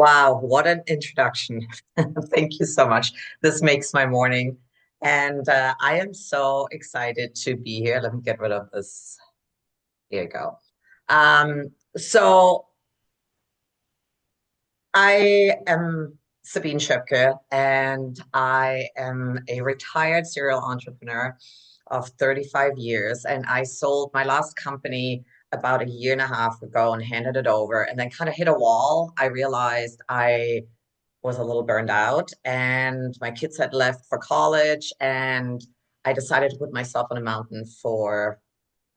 Wow, what an introduction. Thank you so much. This makes my morning. And I am so excited to be here. Let me get rid of this. Here you go. So I am Sabine Schoepke, and I am a retired serial entrepreneur of 35 years. And I sold my last company about a year and a half ago and handed it over, and then kind of hit a wall. I realized I was a little burned out and my kids had left for college, and I decided to put myself on a mountain for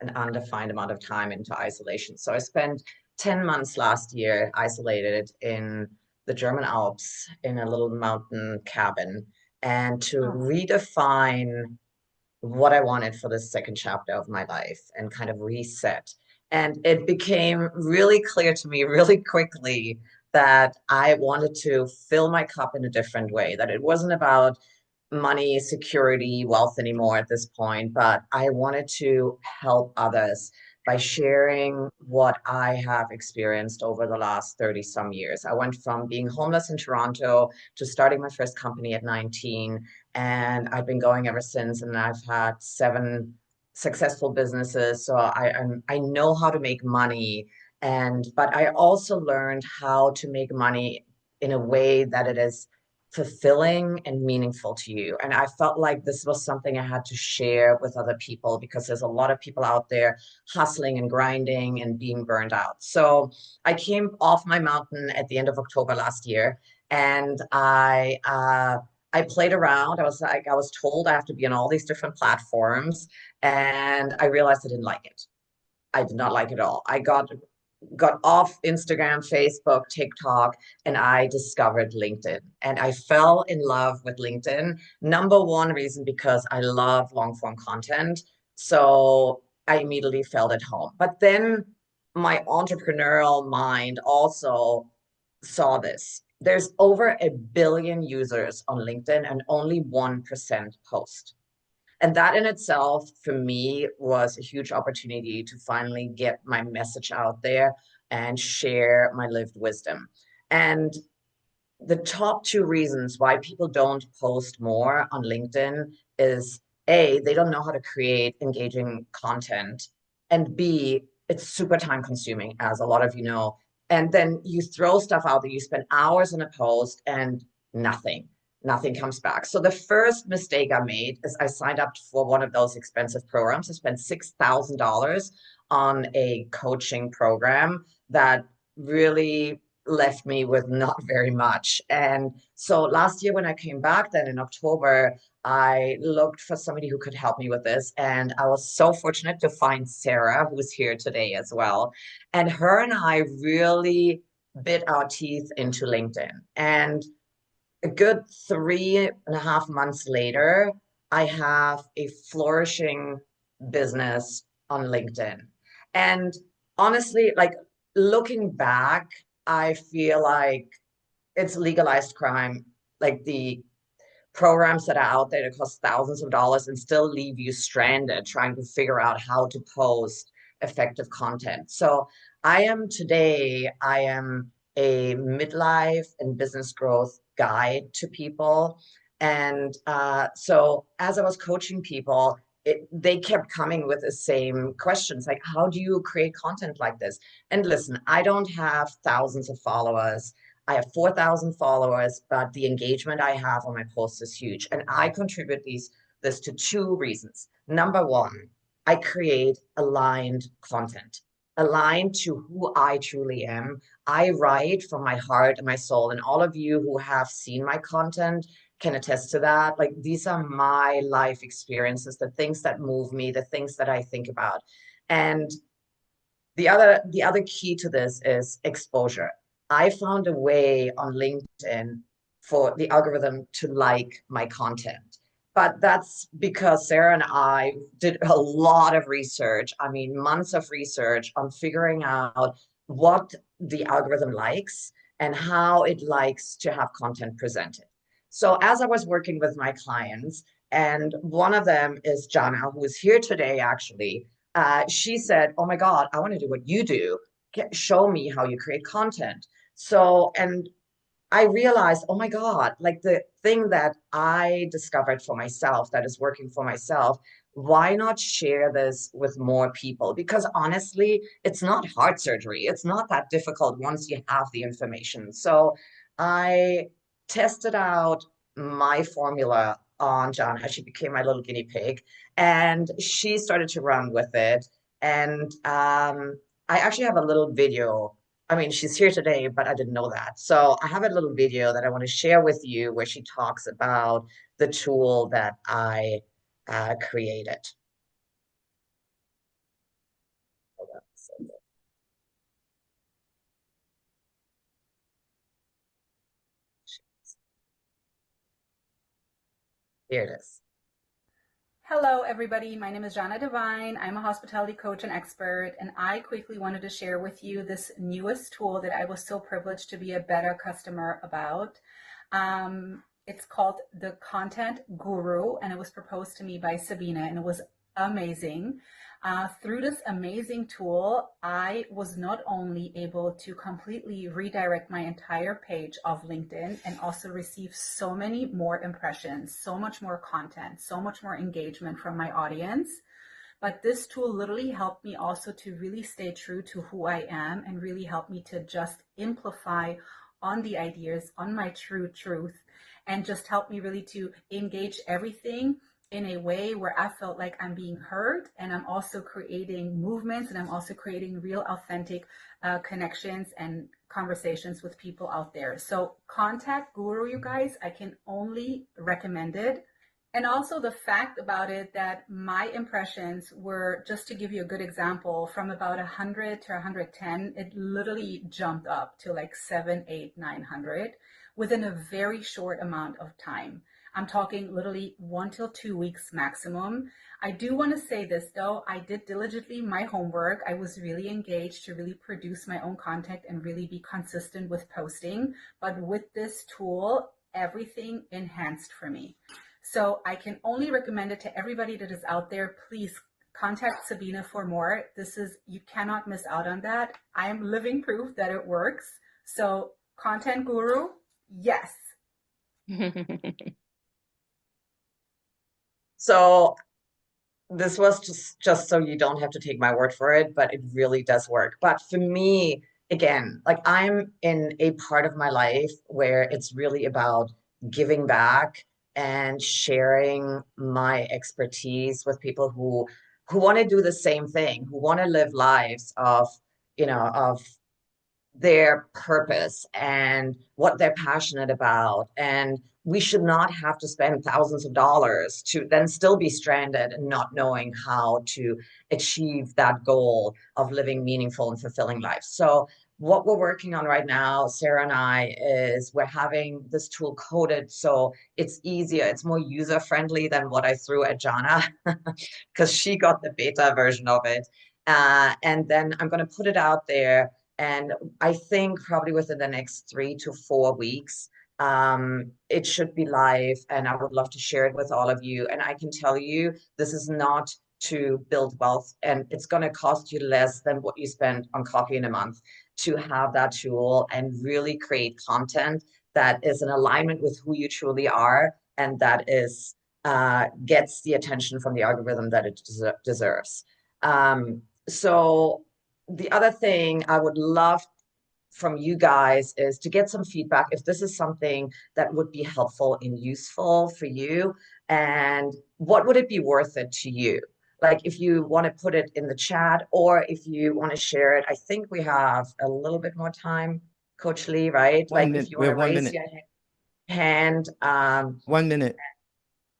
an undefined amount of time into isolation. So I spent 10 months last year isolated in the German Alps in a little mountain cabin and to Oh, redefine what I wanted for the second chapter of my life and kind of reset. And it became really clear to me really quickly that I wanted to fill my cup in a different way, that it wasn't about money, security, wealth anymore at this point, but I wanted to help others by sharing what I have experienced over the last 30 some years. I went from being homeless in Toronto to starting my first company at 19, and I've been going ever since, and I've had seven successful businesses. So I know how to make money, and but I also learned how to make money in a way that it is fulfilling and meaningful to you. And I felt like this was something I had to share with other people because there's a lot of people out there hustling and grinding and being burned out. So I came off my mountain at the end of October last year, and I played around. I was told I have to be on all these different platforms, and I realized I didn't like it. I did not like it at all. I got off Instagram, Facebook, TikTok, and I discovered LinkedIn. And I fell in love with LinkedIn. Number one reason because I love long form content. So I immediately felt at home. But then my entrepreneurial mind also saw this. There's over 1 billion users on LinkedIn and only 1% post. And that in itself, for me, was a huge opportunity to finally get my message out there and share my lived wisdom. And the top two reasons why people don't post more on LinkedIn is A, they don't know how to create engaging content, and B, it's super time consuming, as a lot of you know. And then you throw stuff out there, you spend hours on a post and nothing, nothing comes back. So the first mistake I made is I signed up for one of those expensive programs. I spent $6,000 on a coaching program that really left me with not very much. And so last year, when I came back, then in October, I looked for somebody who could help me with this. And I was so fortunate to find Sarah, who is here today as well. And her and I really bit our teeth into LinkedIn. And a good 3.5 months later, I have a flourishing business on LinkedIn. And honestly, like looking back, I feel like it's legalized crime. Like the programs that are out there that cost thousands of dollars and still leave you stranded trying to figure out how to post effective content. So I am a midlife and business growth guide to people. And so as I was coaching people, they kept coming with the same questions like, how do you create content like this? And listen, I don't have thousands of followers. I have 4,000 followers, but the engagement I have on my posts is huge. And I contribute this to two reasons. Number one, I create aligned content, aligned to who I truly am. I write from my heart and my soul. And all of you who have seen my content can attest to that. Like these are my life experiences, the things that move me, the things that I think about. And the other key to this is exposure. I found a way on LinkedIn for the algorithm to like my content. But that's because Sarah and I did a lot of research. I mean, months of research on figuring out what the algorithm likes and how it likes to have content presented. So as I was working with my clients, and one of them is Jana, who is here today actually, she said, "Oh my God, I want to do what you do. Show me how you create content." So, and I realized, oh my God, like the thing that I discovered for myself that is working for myself, why not share this with more people? Because honestly, it's not heart surgery. It's not that difficult once you have the information. So I tested out my formula on Jana. She became my little guinea pig, and she started to run with it. And I actually have a little video. I mean, she's here today, but I didn't know that. So I have a little video that I want to share with you where she talks about the tool that I created. Hold on a second. Here it is. Hello, everybody. My name is Jana Devine. I'm a hospitality coach and expert, and I quickly wanted to share with you this newest tool that I was so privileged to be a beta customer about. It's called the Content Guru, and it was proposed to me by Sabine, and it was amazing. Through this amazing tool, I was not only able to completely redirect my entire page of LinkedIn and also receive so many more impressions, so much more content, so much more engagement from my audience, but this tool literally helped me also to really stay true to who I am and really helped me to just amplify on the ideas, on my true truth, and just help me really to engage everything in a way where I felt like I'm being heard, and I'm also creating movements, and I'm also creating real authentic connections and conversations with people out there. So Contact Guru, you guys, I can only recommend it. And also the fact about it that my impressions were, just to give you a good example, from about 100 to 110, it literally jumped up to like 7, 8, 900 within a very short amount of time. I'm talking literally 1 to 2 weeks maximum. I do want to say this though, I did diligently my homework. I was really engaged to really produce my own content and really be consistent with posting. But with this tool, everything enhanced for me. So I can only recommend it to everybody that is out there. Please contact Sabine for more. You cannot miss out on that. I am living proof that it works. So Content Guru, yes. So this was just so you don't have to take my word for it, but it really does work. But for me, again, like I'm in a part of my life where it's really about giving back and sharing my expertise with people who want to do the same thing, who want to live lives of, of their purpose and what they're passionate about. And we should not have to spend thousands of dollars to then still be stranded and not knowing how to achieve that goal of living meaningful and fulfilling life. So what we're working on right now, Sarah and I, is we're having this tool coded so it's easier, it's more user friendly than what I threw at Jana because she got the beta version of it. And then I'm going to put it out there, and I think probably within the next 3 to 4 weeks, it should be live, and I would love to share it with all of you. And I can tell you, this is not to build wealth, and it's going to cost you less than what you spend on coffee in a month to have that tool and really create content that is in alignment with who you truly are, and that is gets the attention from the algorithm that it deserves. So the other thing I would love from you guys is to get some feedback if this is something that would be helpful and useful for you, and what would it be worth it to you? Like if you want to put it in the chat or if you want to share it. I think we have a little bit more time, Coach Lee, right? One Like if minute. you We want to have one raise minute. your hand. 1 minute.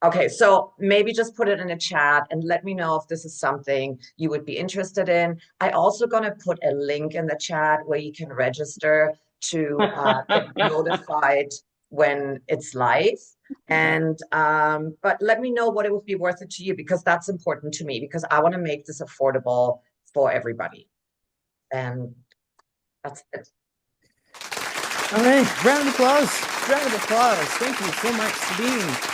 Okay, so maybe just put it in a chat and let me know if this is something you would be interested in. I also gonna put a link in the chat where you can register to get notified when it's live. And but let me know what it would be worth it to you, because that's important to me, because I want to make this affordable for everybody. And that's it. All right. Round of applause. Round of applause. Thank you so much, Sabine.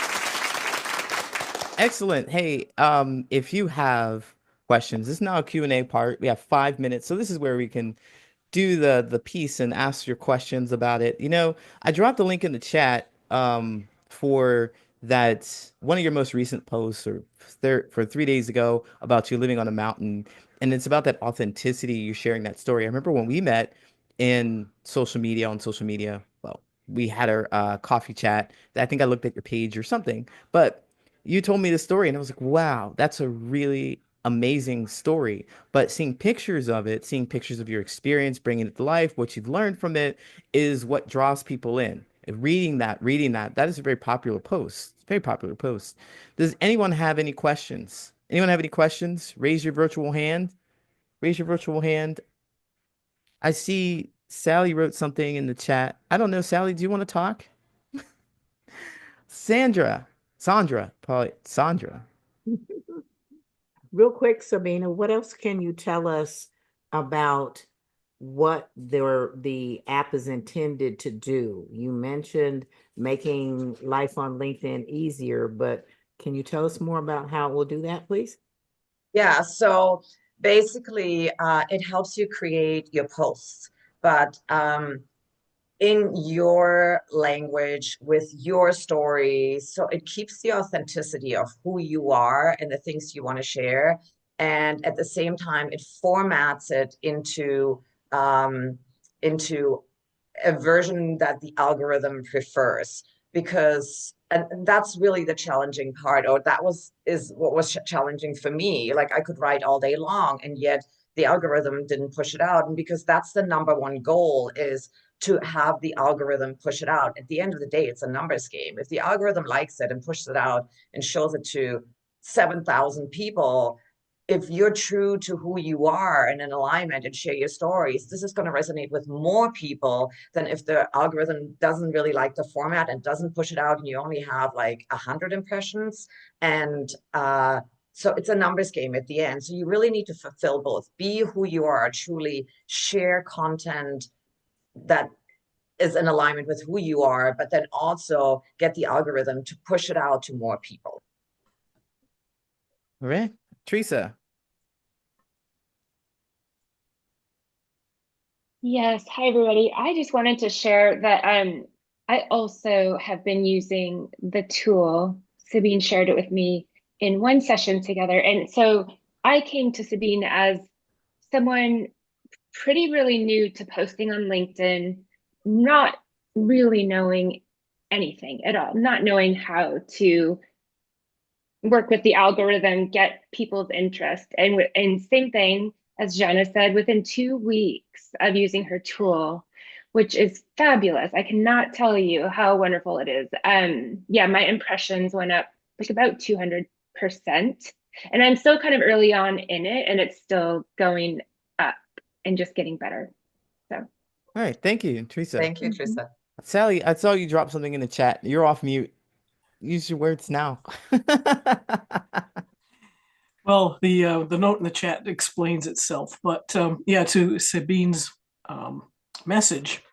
Excellent. Hey, if you have questions, this is now a Q&A part. We have 5 minutes. So this is where we can do the piece and ask your questions about it. I dropped the link in the chat for that one of your most recent posts for 3 days ago about you living on a mountain. And it's about that authenticity, you sharing that story. I remember when we met in on social media, well, we had our coffee chat. I think I looked at your page or something, but you told me the story and I was like, wow, that's a really amazing story. But seeing pictures of it, seeing pictures of your experience, bringing it to life, what you've learned from it is what draws people in. And reading that, that is a very popular post. Very popular post. Does anyone have any questions? Anyone have any questions? Raise your virtual hand. Raise your virtual hand. I see Sally wrote something in the chat. I don't know, Sally, do you want to talk? Sandra, probably Sandra. Real quick, Sabina, what else can you tell us about what the app is intended to do? You mentioned making life on LinkedIn easier, but can you tell us more about how it will do that, please? Yeah, so basically, it helps you create your posts, but in your language with your story. So it keeps the authenticity of who you are and the things you want to share. And at the same time, it formats it um, into a version that the algorithm prefers because and that's really the challenging part, or that was is what was challenging for me. Like I could write all day long and yet the algorithm didn't push it out. And because that's the number one goal, is to have the algorithm push it out. At the end of the day, it's a numbers game. If the algorithm likes it and pushes it out and shows it to 7,000 people, if you're true to who you are and in alignment and share your stories, this is going to resonate with more people than if the algorithm doesn't really like the format and doesn't push it out and you only have like 100 impressions. And so it's a numbers game at the end. So you really need to fulfill both. Be who you are, truly share content that is in alignment with who you are, but then also get the algorithm to push it out to more people. All right. Teresa. Yes, hi everybody. I just wanted to share that I also have been using the tool. Sabine shared it with me in one session together. And so I came to Sabine as someone pretty really new to posting on LinkedIn, not really knowing anything at all, not knowing how to work with the algorithm, get people's interest. And same thing as Jenna said, within 2 weeks of using her tool, which is fabulous. I cannot tell you how wonderful it is. Yeah, my impressions went up like about 200%. And I'm still kind of early on in it, and it's still going up and just getting better. So All right. Thank you, Teresa. Thank you, Teresa. Sally, I saw you drop something in the chat. You're off mute. Use your words now. Well, the note in the chat explains itself, but yeah, to Sabine's um, message,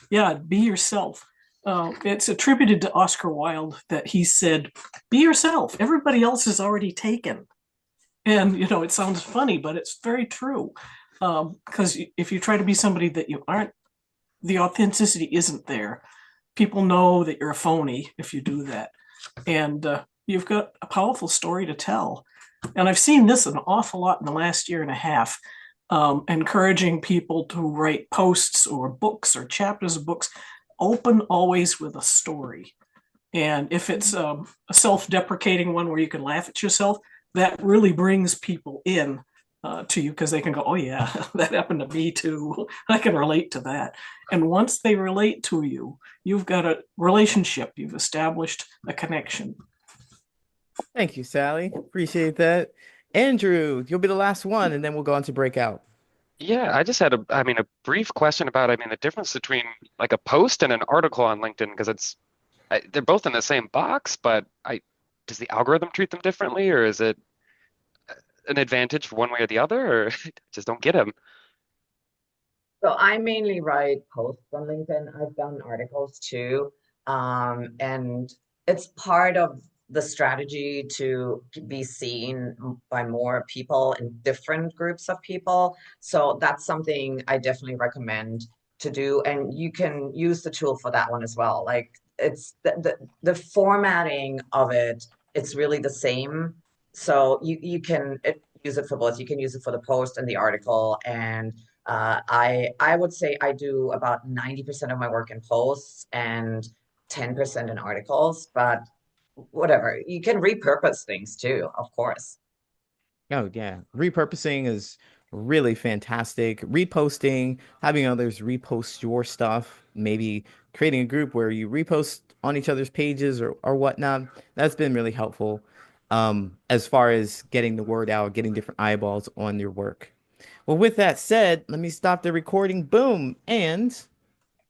yeah, be yourself. It's attributed to Oscar Wilde that he said, "Be yourself. Everybody else is already taken." And it sounds funny, but it's very true. Because if you try to be somebody that you aren't, the authenticity isn't there. People know that you're a phony if you do that, and you've got a powerful story to tell. And I've seen this an awful lot in the last year and a half, encouraging people to write posts or books or chapters of books. Open always with a story. And if it's a self-deprecating one where you can laugh at yourself, that really brings people in to you because they can go, oh yeah, that happened to me too. I can relate to that. And once they relate to you, you've got a relationship. You've established a connection. Thank you, Sally. Appreciate that. Andrew, you'll be the last one, and then we'll go on to breakout. Yeah, I just had a brief question about, the difference between like a post and an article on LinkedIn, because they're both in the same box, but does the algorithm treat them differently, or is it an advantage for one way or the other, or just don't get them? So I mainly write posts on LinkedIn. I've done articles too. And it's part of the strategy to be seen by more people in different groups of people. So that's something I definitely recommend to do. And you can use the tool for that one as well. Like it's the formatting of it, it's really the same. So you can use it for both. You can use it for the post and the article. And I would say I do about 90% of my work in posts and 10% in articles, but whatever. You can repurpose things too, of course. Oh yeah, repurposing is really fantastic. Reposting, having others repost your stuff, maybe creating a group where you repost on each other's pages or whatnot. That's been really helpful as far as getting the word out, getting different eyeballs on your work. Well, with that said, let me stop the recording. Boom, and